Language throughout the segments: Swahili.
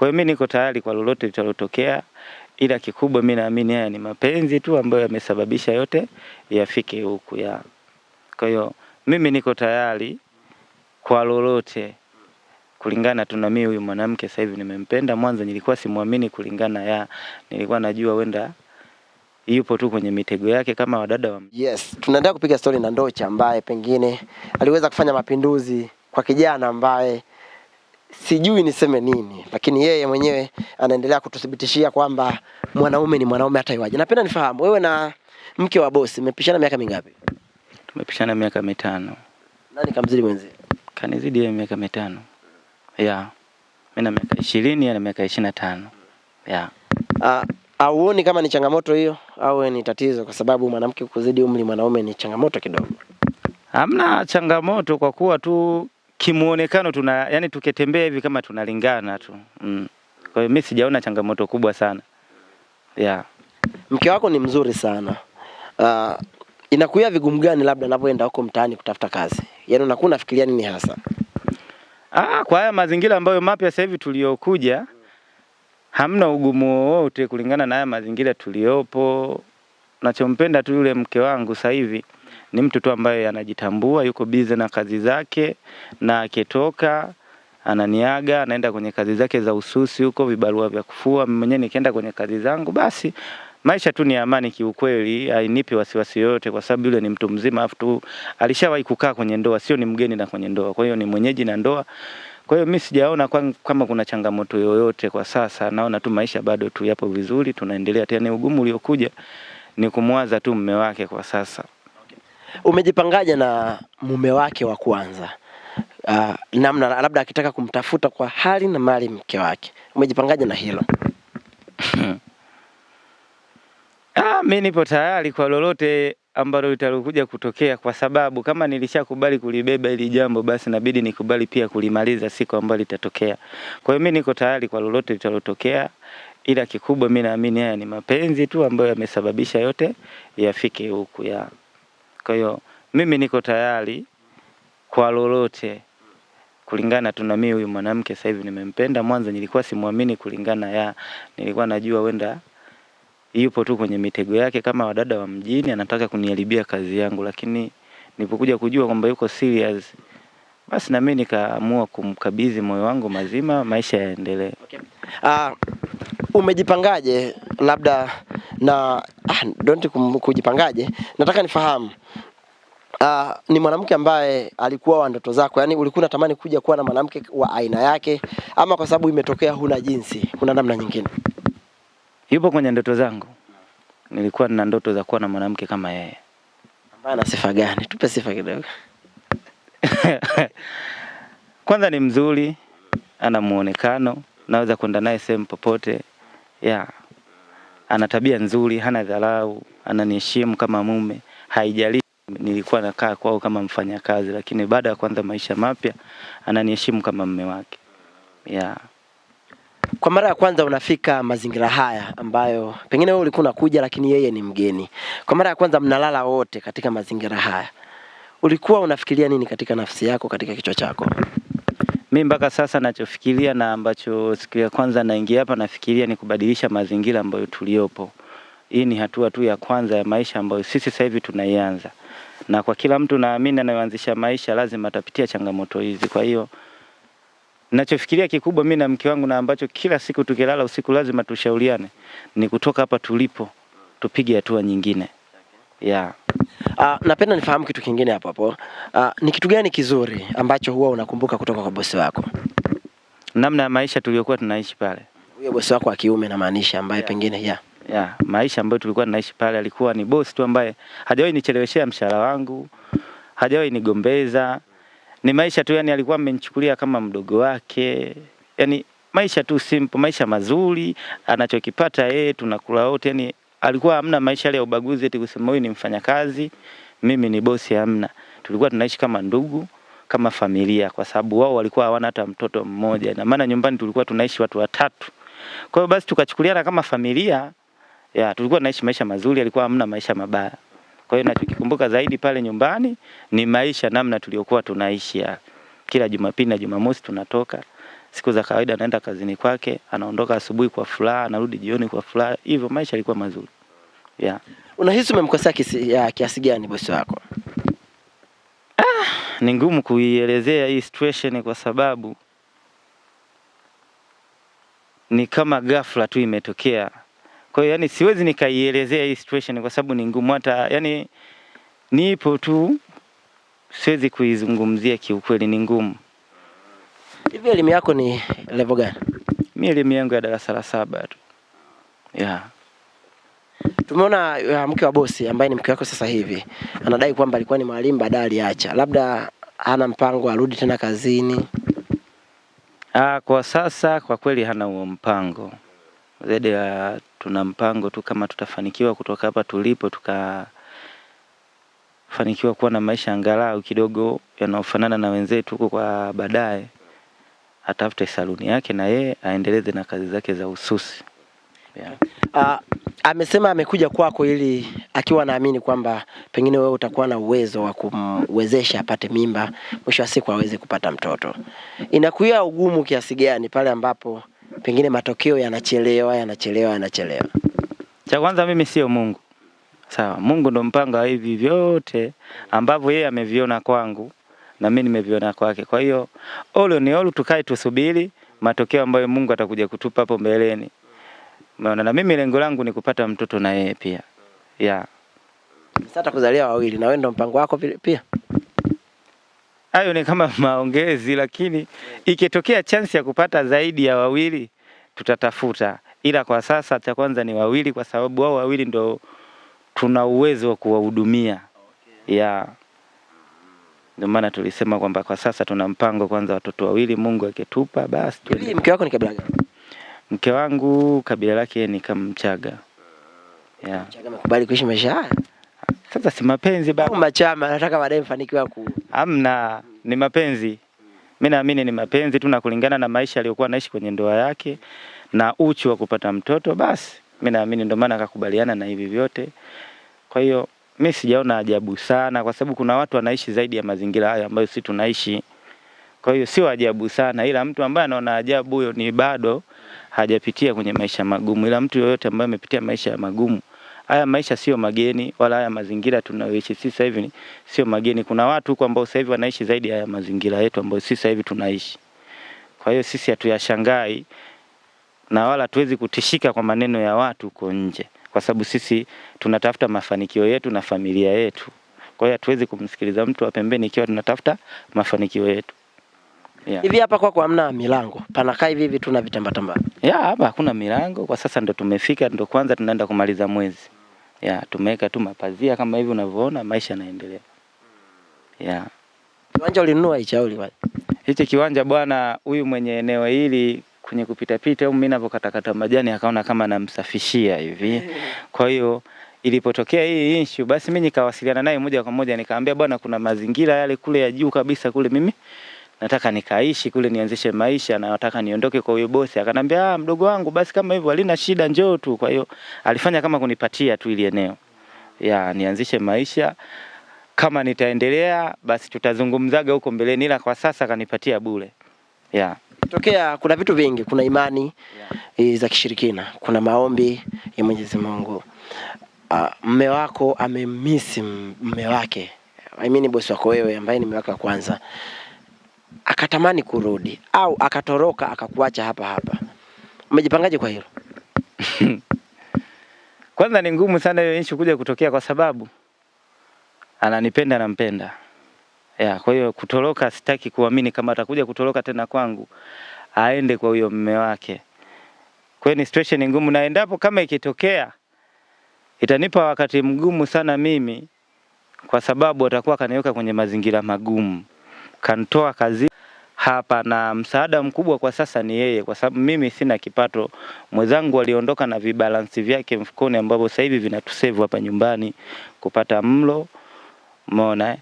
Kwa hiyo mimi niko tayari kwa lolote litalotokea, ila kikubwa mimi naamini haya ni mapenzi tu ambayo yamesababisha yote yafike huku ya. Kwa hiyo mimi niko tayari kwa lolote kulingana tu na mimi huyu mwanamke sasa hivi nimempenda. Mwanzo nilikuwa simuamini kulingana nilikuwa najua wenda yupo tu kwenye mitego yake kama wadada wa. Yes, tunaendelea kupiga story na Ndocha ambaye pengine aliweza kufanya mapinduzi kwa kijana ambaye sijui niseme nini, lakini yeye mwenyewe anaendelea kututhibitishia kwamba mwanaume ni mwanaume hata iwaje. Napenda nifahamu wewe na mke wa bosi mmepishana miaka mingapi? Tumepishana miaka 5. Nani kamzidi mwenzie? Kanizidi yeye miaka 5. Yeah. Mimi na miaka 20 na miaka 25. Yeah. Auoni kama ni changamoto hiyo au ni tatizo, kwa sababu mwanamke kuzidi umri mwanaume ni changamoto kidogo? Hamna changamoto kwa kuwa tu kimuonekano yani tukitembea hivi kama tunalingana tu. Kwa hiyo mimi sijaona changamoto kubwa sana. Yeah. Mke wako ni mzuri sana. Inakuwa vigumu gani labda unapoenda huko mtaani kutafuta kazi? Yaani unakuwa unafikiria nini hasa? Kwa haya mazingira ambayo mapya sasa hivi tuliokuja, hamna ugumu wowote kulingana na haya mazingira tuliopo. Nachompenda tu yule mke wangu sasa hivi ni mtu tu ambaye anajitambua, yuko busy na kazi zake, na akitoka ananiaga anaenda kwenye kazi zake za ususi huko, vibarua vya kufua. Mimi mwenyewe nikienda kwenye kazi zangu, basi maisha tu ni amani kiukweli, hainipi wasiwasi yote, kwa sababu yule ni mtu mzima, afu tu alishawahi kukaa kwenye ndoa, sio ni mgeni na kwenye ndoa. Kwa hiyo ni mwenyeji na ndoa. Kwa hiyo mimi sijaona kama kuna changamoto yoyote kwa sasa. Naona tu maisha bado tu yapo vizuri, tunaendelea. Tena ugumu uliokuja ni kumwaza tu mume wake kwa sasa. Umejipangaje na mume wake wa kwanza? Namna labda akitaka kumtafuta kwa hali na mali mke wake, umejipangaje na hilo? Mimi nipo tayari kwa lolote ambalo litalokuja kutokea, kwa sababu kama nilishakubali kulibeba ili jambo, basi inabidi nikubali pia kulimaliza siku ambayo litatokea. Kwa hiyo mimi niko tayari kwa lolote litalotokea, ila kikubwa mimi naamini haya ni mapenzi tu ambayo yamesababisha yote yafike huku ya. Kwa hiyo mimi niko tayari kwa lolote kulingana tu na mimi huyu mwanamke sasa hivi nimempenda. Mwanzo nilikuwa simuamini kulingana nilikuwa najua wenda yupo tu kwenye mitego yake kama wadada wa mjini, anataka kuniharibia kazi yangu, lakini nilipokuja kujua kwamba yuko serious, basi na mimi nikaamua kumkabidhi moyo wangu mazima, maisha yaendelee. Okay. Umejipangaje labda na kujipangaje? Nataka nifahamu. Ni mwanamke ambaye alikuwa wa ndoto zako, yani ulikuwa unatamani kuja kuwa na mwanamke wa aina yake, ama kwa sababu imetokea huna jinsi, kuna namna nyingine? Yupo kwenye ndoto zangu. Nilikuwa nina ndoto za kuwa na mwanamke kama yeye. Ambaye ana sifa gani? Tupe sifa kidogo. Kwanza ni mzuri, ana muonekano, naweza kwenda naye sehemu popote. Ana tabia nzuri, hana dharau, ananiheshimu kama mume. Haijalishi nilikuwa nakaa kwao kama mfanyakazi, lakini baada ya kuanza maisha mapya ananiheshimu kama mume wake. Kwa mara ya kwanza unafika mazingira haya ambayo pengine wewe ulikuwa unakuja lakini yeye ni mgeni, kwa mara ya kwanza mnalala wote katika mazingira haya, ulikuwa unafikiria nini katika nafsi yako, katika kichwa chako? Mimi mpaka sasa nachofikiria na ambacho siku ya kwanza naingia hapa nafikiria ni kubadilisha mazingira ambayo tuliopo. Hii ni hatua tu ya kwanza ya maisha ambayo sisi sasa hivi tunaianza. Na kwa kila mtu naamini anayeanzisha maisha lazima atapitia changamoto hizi. Kwa hiyo ninachofikiria kikubwa mimi na mke wangu, na ambacho kila siku tukilala usiku lazima tushauriane, ni kutoka hapa tulipo tupige hatua nyingine. Napenda nifahamu kitu kingine hapo. Ni kitu gani kizuri ambacho huwa unakumbuka kutoka kwa bosi wako? Namna ya maisha tuliyokuwa tunaishi pale. Huyo bosi wako wa kiume na maanisha ambaye pengine maisha ambayo tulikuwa tunaishi pale, alikuwa ni bosi tu ambaye hajawahi nicheleweshea mshahara wangu, hajawahi nigombeza. Ni maisha tu, yani alikuwa amenichukulia kama mdogo wake. Yani maisha tu simple, maisha mazuri, anachokipata yeye tunakula wote. Yani alikuwa hamna maisha ya ubaguzi eti kusema huyu ni mfanyakazi, mimi ni bosi, hamna. Tulikuwa tunaishi kama ndugu, kama familia, kwa sababu wao walikuwa hawana hata mtoto mmoja. Na maana nyumbani tulikuwa tunaishi watu 3. Kwa hiyo basi tukachukuliana kama familia. Tulikuwa tunaishi maisha mazuri, alikuwa hamna maisha mabaya. Kwa hiyo ninachokikumbuka zaidi pale nyumbani ni maisha namna tuliyokuwa tunaishi. Kila Jumapili na Jumamosi tunatoka siku za kawaida anaenda kazini kwake, anaondoka asubuhi kwa furaha, anarudi jioni kwa furaha. Hivyo maisha yalikuwa mazuri. Yeah. Unahisi umemkosea kiasi gani bosi wako? Ni ngumu kuielezea hii situation kwa sababu ni kama ghafla tu imetokea. Kwa hiyo yani siwezi nikaielezea hii situation kwa sababu ni ngumu, hata yani nipo tu siwezi kuizungumzia kiukweli, ni ngumu. Hivi elimu yako ni level gani? Mimi elimu yangu ya darasa la 7 tu. Yeah. Tumeona mke wa bosi ambaye ni mke wako sasa hivi anadai kwamba alikuwa ni mwalimu baadaye aliacha. Labda hana mpango arudi tena kazini? Kwa sasa kwa kweli hana huo mpango. Zaidi ya tuna mpango tu kama tutafanikiwa kutoka hapa tulipo tukafanikiwa kuwa na maisha angalau kidogo yanayofanana na wenzetu huko, kwa baadaye atafute saluni yake na yeye aendeleze na kazi zake za ususi. Yeah. Amesema amekuja kwako ili akiwa anaamini kwamba pengine wewe utakuwa na uwezo wa kumwezesha apate mimba, mwisho wa siku aweze kupata mtoto. Inakuwa ugumu kiasi gani pale ambapo pengine matokeo yanachelewa? Cha kwanza mimi sio Mungu. Sawa, Mungu ndo mpanga wa hivi vyote ambavyo yeye ameviona kwangu na mimi nimeviona kwake. Kwa hiyo tukae tusubiri matokeo ambayo Mungu atakuja kutupa hapo mbeleni. Maana na mimi lengo langu ni kupata mtoto na yeye pia. Yeah. Sasa kuzalia wawili na wewe ndo mpango wako pia? Hayo ni kama maongezi, lakini ikitokea chance ya kupata zaidi ya wawili tutatafuta. Ila kwa sasa cha kwanza ni wawili kwa sababu wao wawili ndo tuna uwezo wa kuwahudumia. Yeah. Ndio maana tulisema kwamba kwa sasa tuna mpango kwanza watoto wawili, Mungu akitupa basi. Mke wako ni kabila gani? Mke wangu kabila lake ni Mchaga. Yeah. Mchaga amekubali kuishi maisha haya? Sasa si mapenzi baba. Machama nataka baadaye mfanikiwa Hamna, ni mapenzi. Mimi naamini ni mapenzi tu na kulingana na maisha aliyokuwa anaishi kwenye ndoa yake na uchu wa kupata mtoto, basi mimi naamini ndio maana akakubaliana na hivi vyote. Kwa hiyo mimi sijaona ajabu sana kwa sababu kuna watu wanaishi zaidi ya mazingira haya ambayo sisi tunaishi. Kwa hiyo sio ajabu sana, ila mtu ambaye anaona ajabu huyo ni bado hajapitia kwenye maisha magumu. Ila mtu yoyote ambaye amepitia maisha ya magumu, haya maisha sio mageni, wala haya mazingira tunayoishi sisi sasa hivi sio mageni. Kuna watu huko ambao sasa hivi wanaishi zaidi ya mazingira yetu ambayo sisi sasa hivi tunaishi. Kwa hiyo sisi hatuyashangai na wala tuwezi kutishika kwa maneno ya watu huko nje, kwa sababu sisi tunatafuta mafanikio yetu na familia yetu. Kwa hiyo hatuwezi kumsikiliza mtu wa pembeni ikiwa tunatafuta mafanikio yetu. Yeah. Hivi hapa kwako hamna milango? Panakaa hivi tu na vitamba. Yeah, hapa hakuna milango kwa sasa, ndo tumefika, ndo kwanza tunaenda kumaliza mwezi. Yeah, tumeweka tu mapazia kama hivi unavyoona, maisha yanaendelea. Yeah. Kiwanja ulinunua hicho au uliwaje? Hichi kiwanja bwana, huyu mwenye eneo hili kwenye kupita au mimi ninapokatakata majani akaona kama namsafishia hivi. Kwa hiyo ilipotokea hii issue basi mimi nikawasiliana naye moja kwa moja, nikamwambia bwana, kuna mazingira yale kule ya juu kabisa kule, mimi nataka nikaishi kule, nianzishe maisha na nataka niondoke kwa huyo bosi. Akanambia mdogo wangu, basi kama hivyo halina shida, njoo tu. Kwa hiyo alifanya kama kunipatia tu ile eneo. Nianzishe maisha, kama nitaendelea basi tutazungumzaga huko mbeleni, ila kwa sasa kanipatia bure. Tokea kuna vitu vingi, kuna imani za kishirikina, kuna maombi ya Mwenyezi Mungu. Mume wako amemiss mume wake, bosi wako wewe ambaye ni mume wako wa kwanza, akatamani kurudi au akatoroka akakuacha hapa. Umejipangaje kwa hilo? Kwanza ni ngumu sana hiyo issue kuja kutokea kwa sababu ananipenda, nampenda. Kwa hiyo kutoroka sitaki kuamini kama atakuja kutoroka tena kwangu aende kwa huyo mume wake. Kwa hiyo ni situation ngumu, na endapo kama ikitokea itanipa wakati mgumu sana mimi, kwa sababu atakuwa kaniweka kwenye mazingira magumu. Kanitoa kazi hapa, na msaada mkubwa kwa sasa ni yeye, kwa sababu mimi sina kipato. Mwenzangu aliondoka na vibalansi vyake mfukoni ambavyo sasa hivi vinatusave hapa nyumbani kupata mlo, umeona,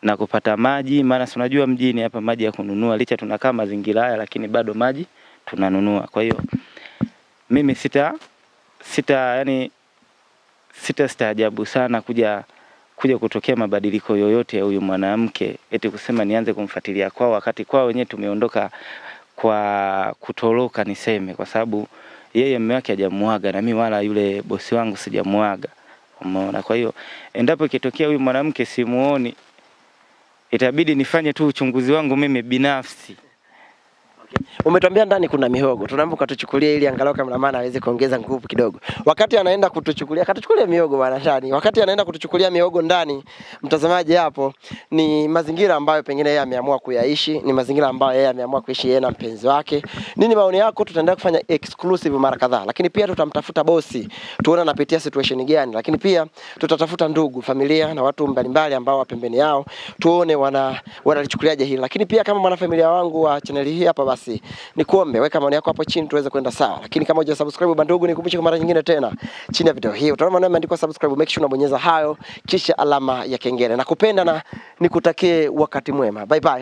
na kupata maji. Maana unajua mjini hapa maji ya kununua, licha tunakaa mazingira haya lakini bado maji tunanunua. Kwa hiyo mimi sitaajabu sana kuja kutokea mabadiliko yoyote ya huyu mwanamke, eti kusema nianze kumfuatilia kwao wakati kwao wenyewe tumeondoka kwa kutoroka niseme, kwa sababu yeye mume wake hajamuaga na mimi wala yule bosi wangu sijamuaga. Umeona? Kwa hiyo endapo ikitokea huyu mwanamke simuoni, itabidi nifanye tu uchunguzi wangu mimi binafsi. Umetuambia ndani kuna mihogo. Tunaomba ukatuchukulie ili angalau cameraman aweze kuongeza nguvu kidogo. Wakati anaenda kutuchukulia, katuchukulia mihogo bwana ndani. Wakati anaenda kutuchukulia mihogo ndani, mtazamaji hapo, ni mazingira ambayo pengine yeye ameamua kuyaishi, ni mazingira ambayo yeye ameamua kuishi yeye na mpenzi wake. Nini maoni yako? Tutaendelea kufanya exclusive mara kadhaa. Lakini pia tutamtafuta bosi, tuone anapitia situation gani. Lakini pia tutatafuta ndugu, familia na watu mbalimbali ambao wa pembeni yao, tuone wanalichukuliaje hili. Lakini pia kama mwanafamilia wangu wa channel hii hapa, basi nikuombe weka maoni yako hapo chini tuweze kwenda sawa. Lakini kama hujasubscribe bandugu, nikukumbushe kwa mara nyingine tena, chini ya video hii utaona maneno yameandikwa subscribe, make sure unabonyeza hayo kisha alama ya kengele. Nakupenda na nikutakie wakati mwema. Bye bye.